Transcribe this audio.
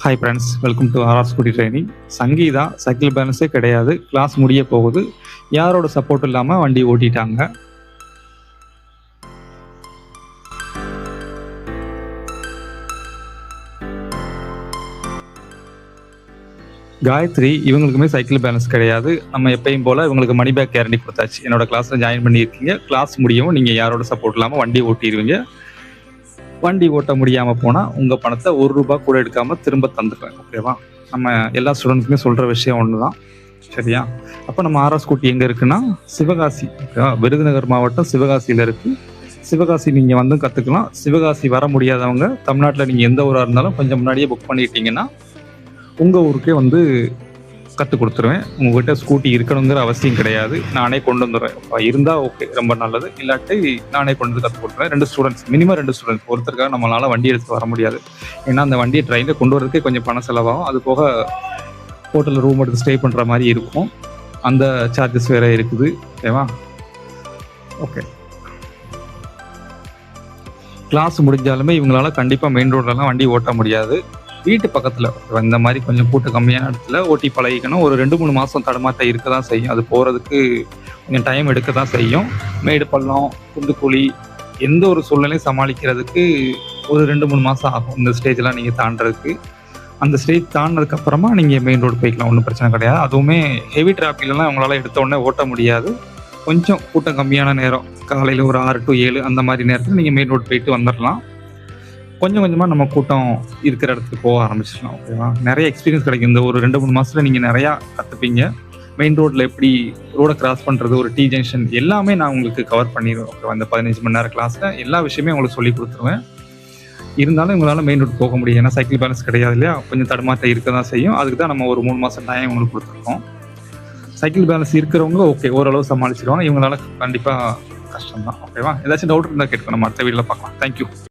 Hi friends, welcome to R R scooty training. Sangeetha cycle பேலன்ஸே கிடையாது, class முடிய போகுது, யாரோட சப்போர்ட் இல்லாமல் வண்டி ஓட்டிட்டாங்க. காயத்ரி இவங்களுக்குமே சைக்கிள் பேலன்ஸ் கிடையாது. நம்ம எப்பயும் போல் இவங்களுக்கு மணி பேக் கேரண்டி கொடுத்தாச்சு. என்னோட கிளாஸில் ஜாயின் பண்ணியிருக்கீங்க, கிளாஸ் முடியவும் நீங்கள் யாரோட சப்போர்ட் இல்லாமல் வண்டி ஓட்டிடுவீங்க. வண்டி ஓட்ட முடியாமல் போனால் உங்கள் பணத்தை ₹1 கூட எடுக்காமல் திரும்ப தந்துடுவேன். ஓகேவா? நம்ம எல்லா ஸ்டூடெண்ட்ஸுமே சொல்கிற விஷயம் ஒன்று தான். சரியா? அப்போ நம்ம ஆர்ஆர் ஸ்கூட்டி எங்கே இருக்குன்னா சிவகாசி. ஓகேவா? விருதுநகர் மாவட்டம் சிவகாசியில் இருக்குது. சிவகாசி நீங்கள் வந்து கற்றுக்கலாம். சிவகாசி வர முடியாதவங்க தமிழ்நாட்டில் நீங்கள் எந்த ஊராக இருந்தாலும் கொஞ்சம் முன்னாடியே புக் பண்ணிட்டீங்கன்னா உங்கள் ஊருக்கே வந்து கற்றுக் கொடுத்துருவேன். உங்கள்கிட்ட ஸ்கூட்டி இருக்கணுங்கிற அவசியம் கிடையாது, நானே கொண்டு வந்துடுவேன். இருந்தால் ஓகே, ரொம்ப நல்லது. இல்லாட்டி நானே கொண்டு வந்து கற்றுக் கொடுத்துருவேன். 2 ஸ்டூடெண்ட்ஸ், மினிமம் 2 ஸ்டூடெண்ட்ஸ். ஒருத்தருக்காக நம்மளால் வண்டி எடுத்து வர முடியாது. ஏன்னா அந்த வண்டியை ட்ரெயினில் கொண்டு வரதுக்கே கொஞ்சம் பணம் செலவாகும். அது போக ஹோட்டலில் ரூம் எடுத்து ஸ்டே பண்ணுற மாதிரி இருக்கும். அந்த சார்ஜஸ் வேறு இருக்குது. ஓகேவா? ஓகே. கிளாஸ் முடிஞ்சாலுமே இவங்களால கண்டிப்பாக மெயின் ரோட்லலாம் வண்டி ஓட்ட முடியாது. வீட்டு பக்கத்தில் இந்த மாதிரி கொஞ்சம் கூட்டம் கம்மியான இடத்துல ஓட்டி பழகிக்கணும். ஒரு 2-3 மாதம் தடுமாற்றம் இருக்க தான் செய்யும். அது போகிறதுக்கு கொஞ்சம் டைம் எடுக்க தான் செய்யும். மேடு பள்ளம், குண்டு குழி, எந்த ஒரு சூழ்நிலையும் சமாளிக்கிறதுக்கு ஒரு 2-3 மாதம் ஆகும் இந்த ஸ்டேஜெலாம் நீங்கள் தாண்டதுக்கு. அந்த ஸ்டேஜ் தாண்டினதுக்கப்புறமா நீங்கள் மெயின் ரோடு போய்க்கலாம், ஒன்றும் பிரச்சனை கிடையாது. அதுவுமே ஹெவி டிராஃபிக்லாம் அவங்களால எடுத்த உடனே ஓட்ட முடியாது. கொஞ்சம் கூட்டம் கம்மியான நேரம், காலையில் ஒரு 6 to 7 அந்த மாதிரி நேரத்தில் நீங்கள் மெயின் ரோடு போயிட்டு வந்துடலாம். கொஞ்சம் கொஞ்சமாக நம்ம கூட்டம் இருக்கிற இடத்துக்கு போக ஆரம்பிச்சிடலாம். ஓகேவா? நிறைய எக்ஸ்பீரியன்ஸ் கிடைக்கும். இந்த ஒரு 2-3 மாதத்தில் நீங்கள் நிறையா கற்றுப்பீங்க. மெயின் ரோட்டில் எப்படி ரோடை கிராஸ் பண்ணுறது, ஒரு T ஜங்ஷன் எல்லாமே நான் உங்களுக்கு கவர் பண்ணிடுவேன். ஓகேவா? இந்த 15 மணி நேரம் கிளாஸில் எல்லா விஷயமே உங்களுக்கு சொல்லி கொடுத்துருவேன். இருந்தாலும் உங்களால் மெயின் ரோடு போக முடியும். ஏன்னா சைக்கிள் பேலன்ஸ் கிடையாது இல்லையா? கொஞ்சம் தடுமாற்றம் இருக்க தான் செய்யும். அதுக்கு தான் நம்ம ஒரு 3 மாதம் டைம் உங்களுக்கு கொடுத்துருக்கோம். சைக்கிள் பேலன்ஸ் இருக்கிறவங்க ஓகே, ஓரளவு சமாளிச்சிடுவாங்க. இவங்களால கண்டிப்பாக கஷ்டம் தான். ஓகேவா? ஏதாச்சும் டவுட் இருந்தால் கேட்கணும். நம்ம அடுத்த வீடியோவில் பார்க்கலாம். தேங்க்யூ.